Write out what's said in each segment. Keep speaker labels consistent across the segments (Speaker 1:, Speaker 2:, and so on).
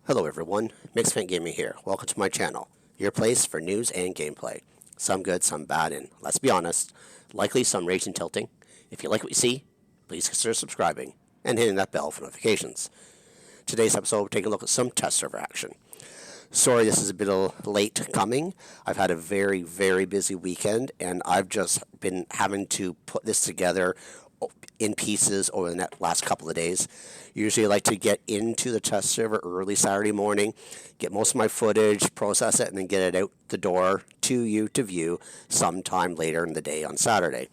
Speaker 1: Hello everyone, Mixfant Gaming here. Welcome to my channel, your place for news and gameplay. Some good, some bad, and let's be honest, likely some raging tilting. If you like what you see, please consider subscribing and hitting that bell for notifications. Today's episode, we're taking a look at some test server action. Sorry this is a bit late coming. I've had a very, very busy weekend, and I've just been having to put this together in pieces over the last couple of days. Usually I like to get into the test server early Saturday morning, get most of my footage, process it, and then get it out the door to you to view sometime later in the day on Saturday.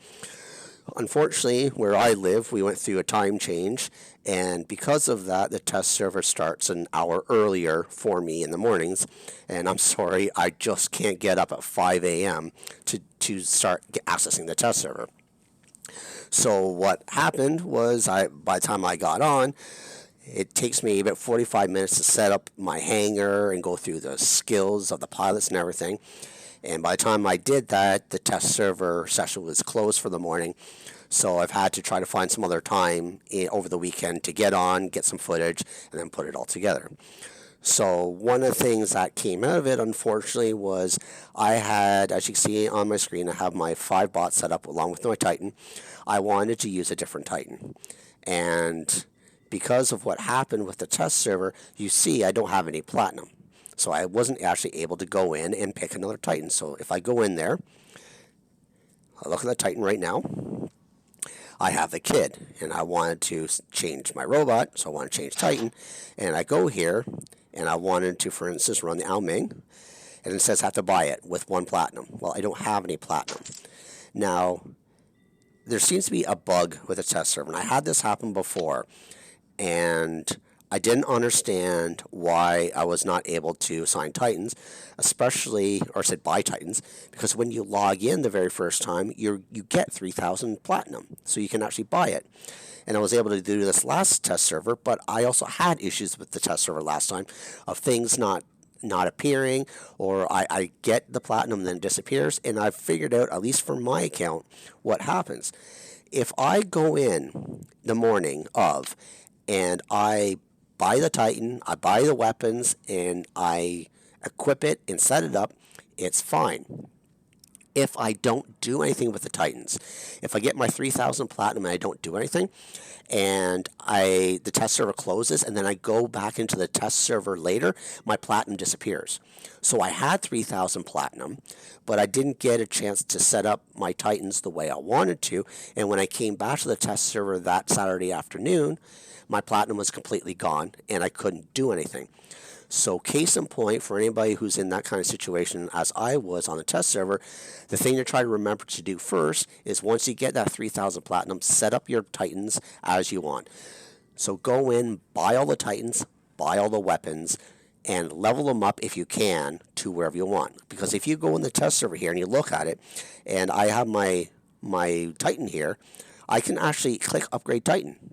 Speaker 1: Unfortunately, where I live, we went through a time change, and because of that, the test server starts an hour earlier for me in the mornings, and I'm sorry, I just can't get up at 5 a.m. to start accessing the test server. So what happened was, by the time I got on, it takes me about 45 minutes to set up my hangar and go through the skills of the pilots and everything. And by the time I did that, the test server session was closed for the morning. So I've had to try to find some other time over the weekend to get on, get some footage, and then put it all together. So one of the things that came out of it, unfortunately, was I had, as you can see on my screen, I have my 5 bots set up along with my Titan. I wanted to use a different Titan. And because of what happened with the test server, you see I don't have any platinum. So I wasn't actually able to go in and pick another Titan. So if I go in there, I look at the Titan right now. I have the kid, and I wanted to change my robot, so I want to change Titan. And I go here, and I wanted to, for instance, run the Ming, and it says I have to buy it with 1 platinum. Well, I don't have any platinum. Now, there seems to be a bug with the test server, and I had this happen before, and I didn't understand why I was not able to assign Titans, especially, or said buy Titans, because when you log in the very first time, you get 3,000 platinum, so you can actually buy it. And I was able to do this last test server, but I also had issues with the test server last time of things not appearing, or I get the platinum and then it disappears, and I've figured out, at least for my account, what happens. If I go in the morning of, and I buy the Titan, I buy the weapons, and I equip it and set it up, it's fine. If I don't do anything with the Titans, if I get my 3,000 platinum and I don't do anything, and the test server closes, and then I go back into the test server later, my platinum disappears. So I had 3,000 platinum, but I didn't get a chance to set up my Titans the way I wanted to, and when I came back to the test server that Saturday afternoon, my platinum was completely gone, and I couldn't do anything. So case in point, for anybody who's in that kind of situation as I was on the test server, the thing to try to remember to do first is once you get that 3,000 platinum, set up your Titans as you want. So go in, buy all the Titans, buy all the weapons, and level them up if you can to wherever you want. Because if you go in the test server here and you look at it, and I have my Titan here, I can actually click Upgrade Titan.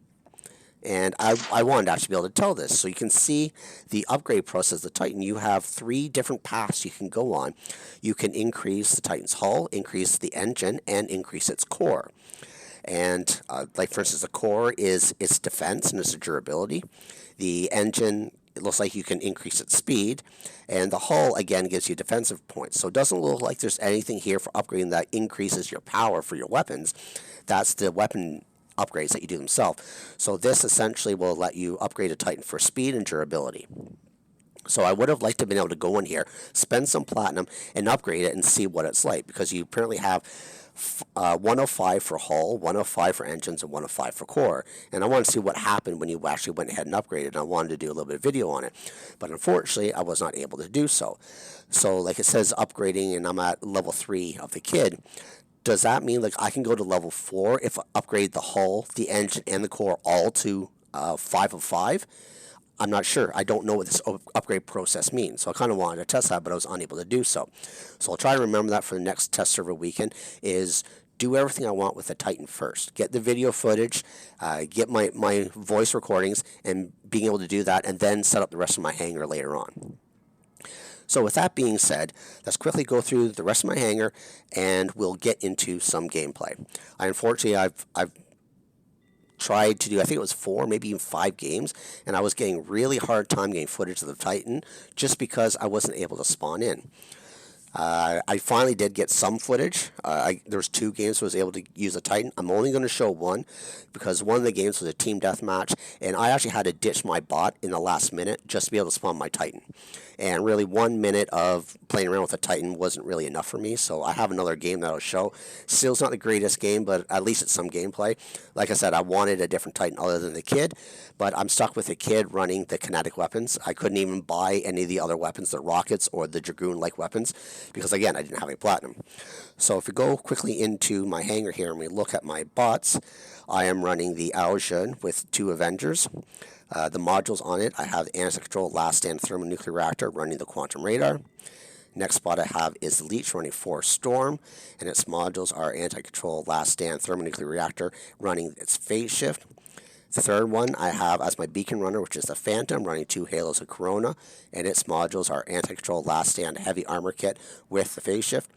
Speaker 1: And I wanted to actually be able to tell this. So you can see the upgrade process of the Titan. You have 3 different paths you can go on. You can increase the Titan's hull, increase the engine, and increase its core. And like for instance, the core is its defense and its durability. The engine, it looks like you can increase its speed. And the hull, again, gives you defensive points. So it doesn't look like there's anything here for upgrading that increases your power for your weapons. That's the weapon upgrades that you do themselves. So this essentially will let you upgrade a Titan for speed and durability. So I would have liked to have been able to go in here, spend some platinum, and upgrade it and see what it's like, because you apparently have 105 for hull, 105 for engines, and 105 for core. And I want to see what happened when you actually went ahead and upgraded, and I wanted to do a little bit of video on it. But unfortunately, I was not able to do so. So like it says upgrading, and I'm at level 3 of the kid. Does that mean like I can go to level 4 if I upgrade the hull, the engine, and the core all to 5 of 5? I'm not sure. I don't know what this upgrade process means. So I kind of wanted to test that, but I was unable to do so. So I'll try to remember that for the next test server weekend, is do everything I want with the Titan first. Get the video footage, get my voice recordings, and being able to do that, and then set up the rest of my hangar later on. So with that being said, let's quickly go through the rest of my hangar, and we'll get into some gameplay. Unfortunately, I've tried to do, I think it was 4, maybe even 5 games, and I was getting really hard time getting footage of the Titan just because I wasn't able to spawn in. I finally did get some footage. There was 2 games where I was able to use a Titan. I'm only going to show one because one of the games was a team deathmatch, and I actually had to ditch my bot in the last minute just to be able to spawn my Titan. And really 1 minute of playing around with a Titan wasn't really enough for me, so I have another game that I'll show. Still, it's not the greatest game, but at least it's some gameplay. Like I said, I wanted a different Titan other than the Kid, but I'm stuck with the Kid running the kinetic weapons. I couldn't even buy any of the other weapons, the rockets or the Dragoon-like weapons, because again, I didn't have any platinum. So if we go quickly into my hangar here and we look at my bots, I am running the Aojun with 2 Avengers. The modules on it, I have the anti-control last stand thermonuclear reactor running the quantum radar. Next spot I have is the Leech running 4 Storm, and its modules are anti-control last stand thermonuclear reactor running its phase shift. The third one I have as my beacon runner, which is the Phantom, running 2 Halos of Corona, and its modules are anti-control last stand heavy armor kit with the phase shift.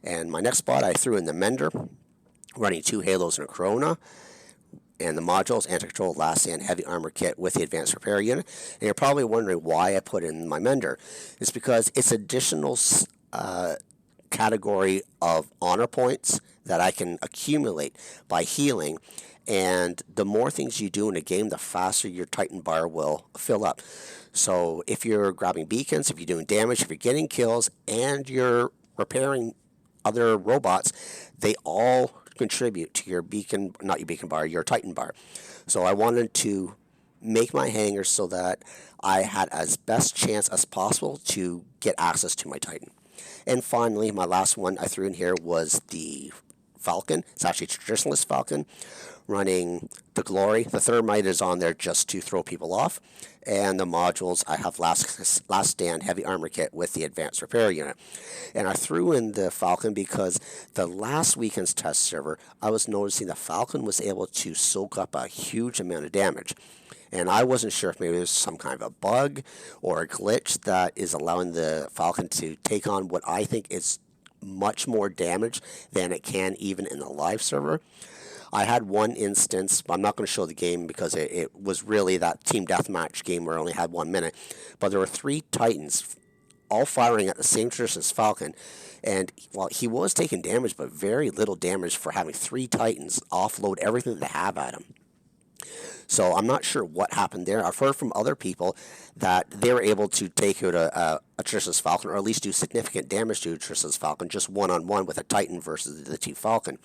Speaker 1: And my next spot I threw in the Mender, running 2 Halos and a Corona, and the modules anti-control last stand heavy armor kit with the advanced repair unit. And you're probably wondering why I put in my Mender. It's because it's additional category of honor points that I can accumulate by healing, and the more things you do in a game, the faster your Titan bar will fill up. So if you're grabbing beacons, if you're doing damage, if you're getting kills, and you're repairing other robots, they all contribute to your beacon, not your beacon bar, your Titan bar. So I wanted to make my hangar so that I had as best chance as possible to get access to my Titan. And finally, my last one I threw in here was the Falcon. It's actually a traditionalist Falcon running the Glory. The Thermite is on there just to throw people off. And the modules, I have last stand heavy armor kit with the advanced repair unit. And I threw in the Falcon because the last weekend's test server, I was noticing the Falcon was able to soak up a huge amount of damage. And I wasn't sure if maybe there's some kind of a bug or a glitch that is allowing the Falcon to take on what I think is much more damage than it can even in the live server. I had one instance, I'm not going to show the game because it was really that team deathmatch game where I only had 1 minute, but there were 3 Titans all firing at the same tradition as Falcon, and while he was taking damage, but very little damage for having 3 Titans offload everything that they have at him. So I'm not sure what happened there. I've heard from other people that they were able to take out a Trish's Falcon, or at least do significant damage to Trish's Falcon, just one-on-one with a Titan versus the T Falcon.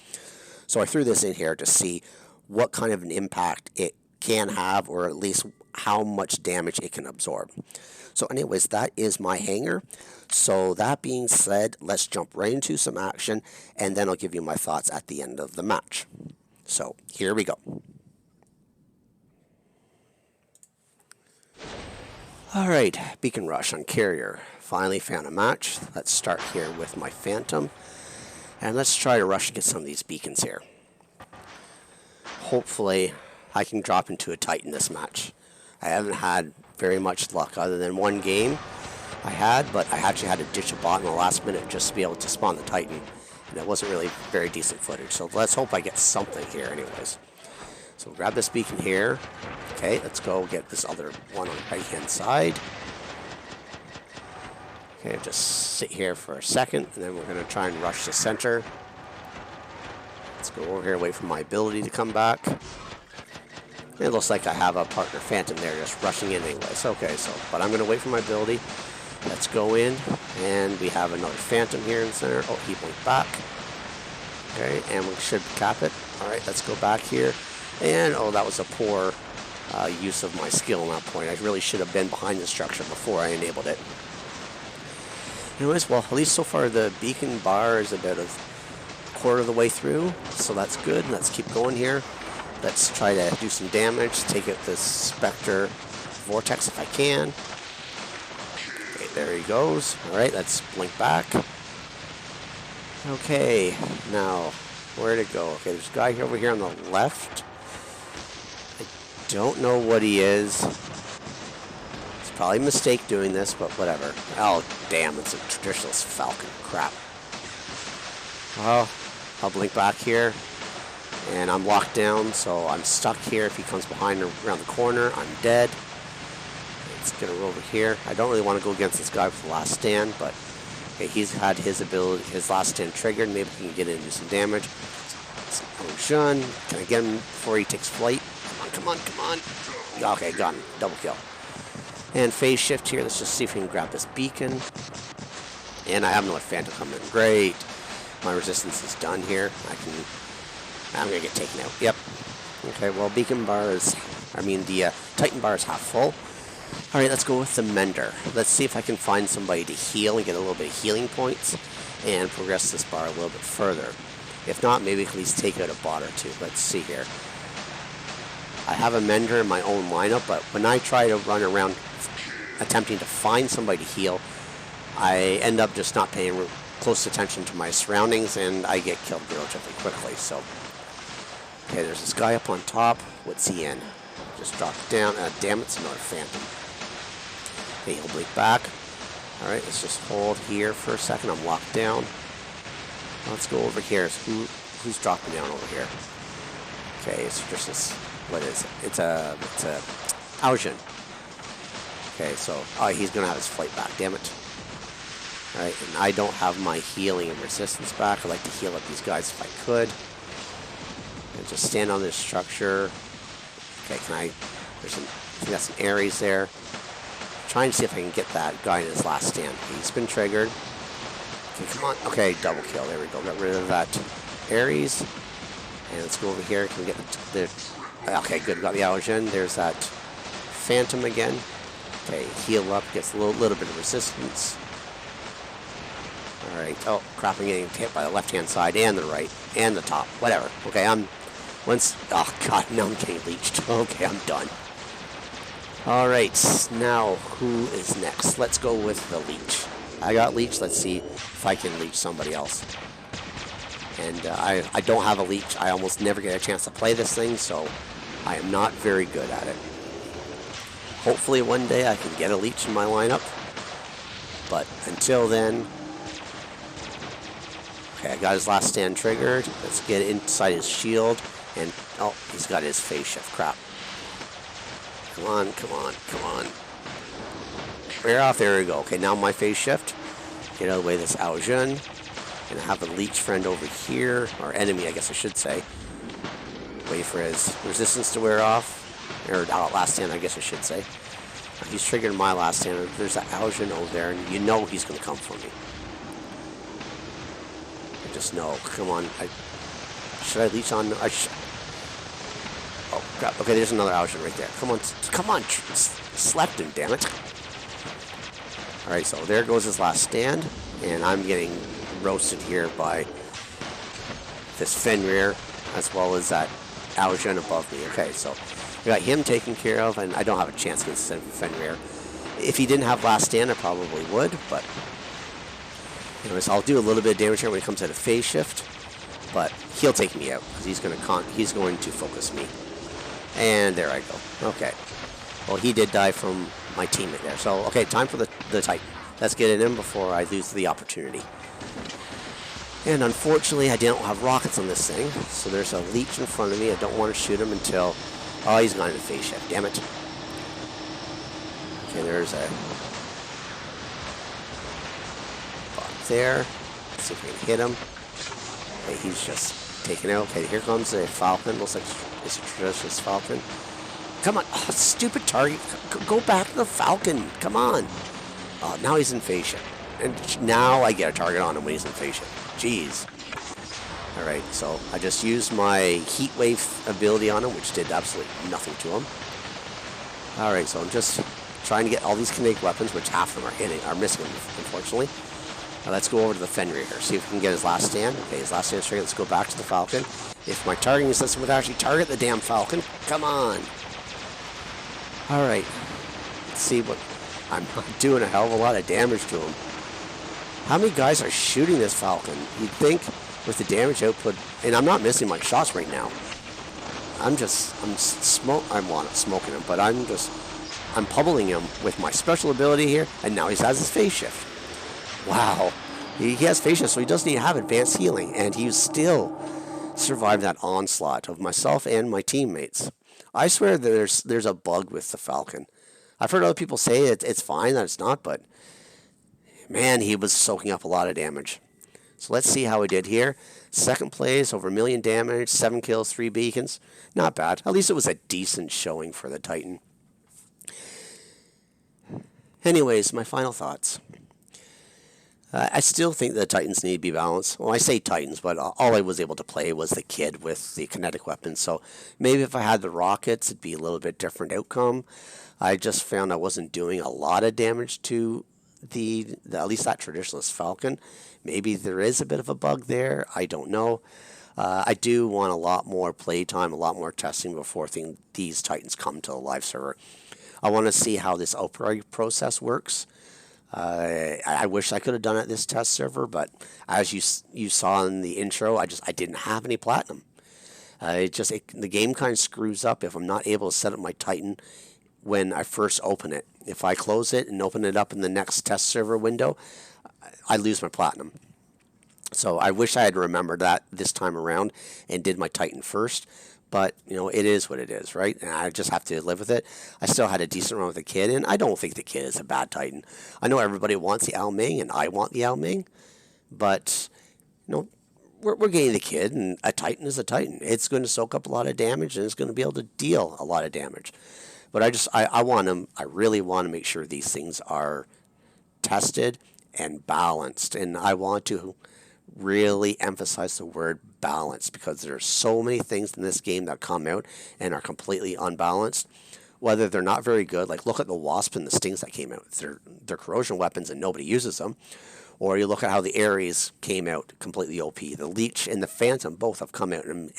Speaker 1: So I threw this in here to see what kind of an impact it can have, or at least how much damage it can absorb. So anyways, that is my hangar. So that being said, let's jump right into some action, and then I'll give you my thoughts at the end of the match. So here we go. Alright, Beacon Rush on Carrier. Finally found a match. Let's start here with my Phantom. And let's try to rush and get some of these beacons here. Hopefully, I can drop into a Titan this match. I haven't had very much luck other than one game I had, but I actually had to ditch a bot in the last minute just to be able to spawn the Titan. And it wasn't really very decent footage. So let's hope I get something here anyways. So we'll grab this beacon here. Okay, let's go get this other one on the right-hand side. Okay, just sit here for a second, and then we're going to try and rush the center. Let's go over here, wait for my ability to come back. It looks like I have a partner Phantom there just rushing in anyways. Okay, so, but I'm going to wait for my ability. Let's go in, and we have another Phantom here in the center. Oh, he went back. Okay, and we should cap it. All right, let's go back here. And, oh, that was a poor use of my skill at that point. I really should have been behind the structure before I enabled it. Anyways, well, at least so far the beacon bar is about a quarter of the way through, so that's good. Let's keep going here. Let's try to do some damage, take out this Spectre Vortex if I can. Okay, there he goes. Alright, let's blink back. Okay, now, where'd it go? Okay, there's a guy over here on the left. I don't know what he is. It's probably a mistake doing this, but whatever. Oh, damn, it's a traditionalist Falcon. Crap. Well, I'll blink back here. And I'm locked down, so I'm stuck here. If he comes behind or around the corner, I'm dead. Let's get her over here. I don't really want to go against this guy with the last stand, but okay, he's had his ability, his last stand triggered. Maybe he can get into some damage. Shun. Can I get him before he takes flight? Come on, come on, come on. Okay, got him. Double kill. And phase shift here. Let's just see if we can grab this beacon. And I have another Phantom coming in. Great. My resistance is done here. I'm going to get taken out. Yep. Okay, well, beacon bar is, the Titan bar is half full. Alright, let's go with the Mender. Let's see if I can find somebody to heal and get a little bit of healing points and progress this bar a little bit further. If not, maybe at least take out a bot or two. Let's see here. I have a Mender in my own lineup, but when I try to run around attempting to find somebody to heal, I end up just not paying close attention to my surroundings, and I get killed relatively quickly. So, okay, there's this guy up on top. What's he in? Just drop down. Damn it, it's another Phantom. Okay, he'll blink back. Alright, let's just hold here for a second. I'm locked down. Let's go over here. So who's dropping down over here? Okay, it's just this. What is it? It's a Aujin. Okay, so he's gonna have his flight back. Damn it! All right, and I don't have my healing and resistance back. I'd like to heal up these guys if I could. And just stand on this structure. Okay, I think that's some Ares there. Trying to see if I can get that guy in his last stand. He's been triggered. Okay, come on. Okay, double kill. There we go. Got rid of that Ares. And let's go over here. Can we get the okay, good. Got the Aujin. There's that Phantom again. Okay, heal up. Gets a little bit of resistance. Alright. Oh, crap. I'm getting hit by the left-hand side and the right. And the top. Whatever. Okay, oh, God. Now I'm getting leeched. Okay, I'm done. Alright. Now, who is next? Let's go with the leech. I got leech. Let's see if I can leech somebody else. And I don't have a leech. I almost never get a chance to play this thing, so I am not very good at it. Hopefully one day I can get a leech in my lineup. But until then... Okay, I got his last stand triggered. Let's get inside his shield. And, oh, he's got his phase shift. Crap. Come on, come on, come on. We're off. There we go. Okay, now my phase shift. Get out of the way of this Aujin. And I have a leech friend over here. Or enemy, I guess I should say. Wait for his resistance to wear off. Or last stand, I guess I should say. He's triggered my last stand. There's that Aujin over there, and you know he's going to come for me. I just know. Come on. Should I leech on? Oh, crap. Okay, there's another Aujin right there. Come on. Come on. Slept him, damn it. Alright, so there goes his last stand. And I'm getting roasted here by this Fenrir, as well as that Aujin above me. Okay, so we got him taken care of, and I don't have a chance against Fenrir. If he didn't have last stand, I probably would, but anyways, I'll do a little bit of damage here when it comes to the phase shift, but he'll take me out because he's going to focus me. And there I go. Okay. Well, he did die from my teammate there. So, okay, time for the Titan. Let's get it in before I lose the opportunity. And unfortunately, I didn't have rockets on this thing, so there's a leech in front of me. I don't want to shoot him until... Oh, he's gone into phase shift. Damn it. Okay, there's a... bot there. Let's see if we can hit him. Okay, he's just taken out. Okay, here comes a Falcon. Looks like it's a traditionalist Falcon. Come on. Oh, stupid target. Go back to the Falcon. Come on. Oh, now he's in phase shift. And now I get a target on him when he's in phase shift. Jeez. Alright, so I just used my heat wave ability on him, which did absolutely nothing to him. Alright, so I'm just trying to get all these kinetic weapons, which half of them are missing, unfortunately. Now let's go over to the Fenrir here, see if we can get his last stand. Okay, his last stand straight. Let's go back to the Falcon. If my targeting system would actually target the damn Falcon, come on. Alright, let's see what... I'm not doing a hell of a lot of damage to him. How many guys are shooting this Falcon? You'd think with the damage output, and I'm not missing my shots right now. I'm not smoking him, but I'm pummeling him with my special ability here, and now he has his phase shift. Wow. He has phase shift, so he doesn't even have advanced healing, and he's still survive that onslaught of myself and my teammates. I swear there's a bug with the Falcon. I've heard other people say it's fine, that it's not, but man, he was soaking up a lot of damage. So let's see how he did here. Second place, over 1,000,000 damage, 7 kills, 3 beacons. Not bad. At least it was a decent showing for the Titan. Anyways, my final thoughts. I still think the Titans need to be balanced. Well, I say Titans, but all I was able to play was the kid with the kinetic weapons. So maybe if I had the rockets, it'd be a little bit different outcome. I just found I wasn't doing a lot of damage to the at least that traditionalist Falcon. Maybe there is a bit of a bug there. I don't know. I do want a lot more playtime, a lot more testing before these Titans come to the live server. I want to see how this upgrade process works. I wish I could have done it this test server, but as you saw in the intro, I didn't have any platinum. The game kind of screws up if I'm not able to set up my Titan when I first open it. If I close it and open it up in the next test server window, I lose my platinum. So I wish I had remembered that this time around and did my Titan first. But, it is what it is, right? And I just have to live with it. I still had a decent run with the kid, and I don't think the kid is a bad Titan. I know everybody wants the Ao Ming, and I want the Ao Ming. But, we're getting the kid, and a Titan is a Titan. It's going to soak up a lot of damage, and it's going to be able to deal a lot of damage. But I really want to make sure these things are tested and balanced. And I want to really emphasize the word balance, because there are so many things in this game that come out and are completely unbalanced, whether they're not very good. Like, look at the Wasp and the Stings that came out. They're corrosion weapons and nobody uses them. Or you look at how the Ares came out completely OP. The Leech and the Phantom both have come out and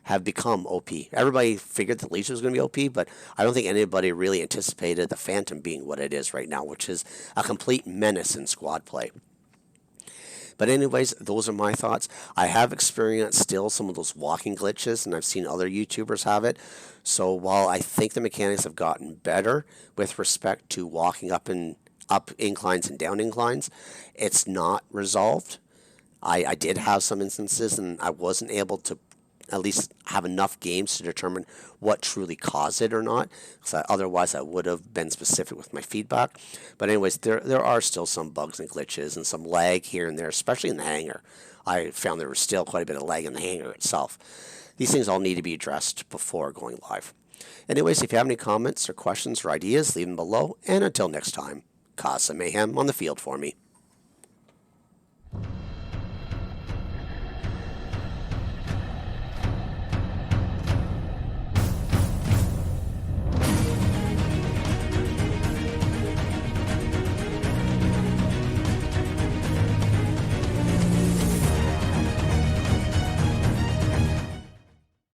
Speaker 1: have become OP. Everybody figured the Leech was going to be OP, but I don't think anybody really anticipated the Phantom being what it is right now, which is a complete menace in squad play. But anyways, those are my thoughts. I have experienced still some of those walking glitches, and I've seen other YouTubers have it. So while I think the mechanics have gotten better with respect to walking up inclines and down inclines, it's not resolved. I did have some instances, and I wasn't able to at least have enough games to determine what truly caused it or not, because otherwise I would have been specific with my feedback. But anyways, there are still some bugs and glitches and some lag here and there, especially in the hangar. I found there was still quite a bit of lag in the hangar itself. These things all need to be addressed before going live. Anyways, if you have any comments or questions or ideas, leave them below, and until next time, cause some mayhem on the field for me.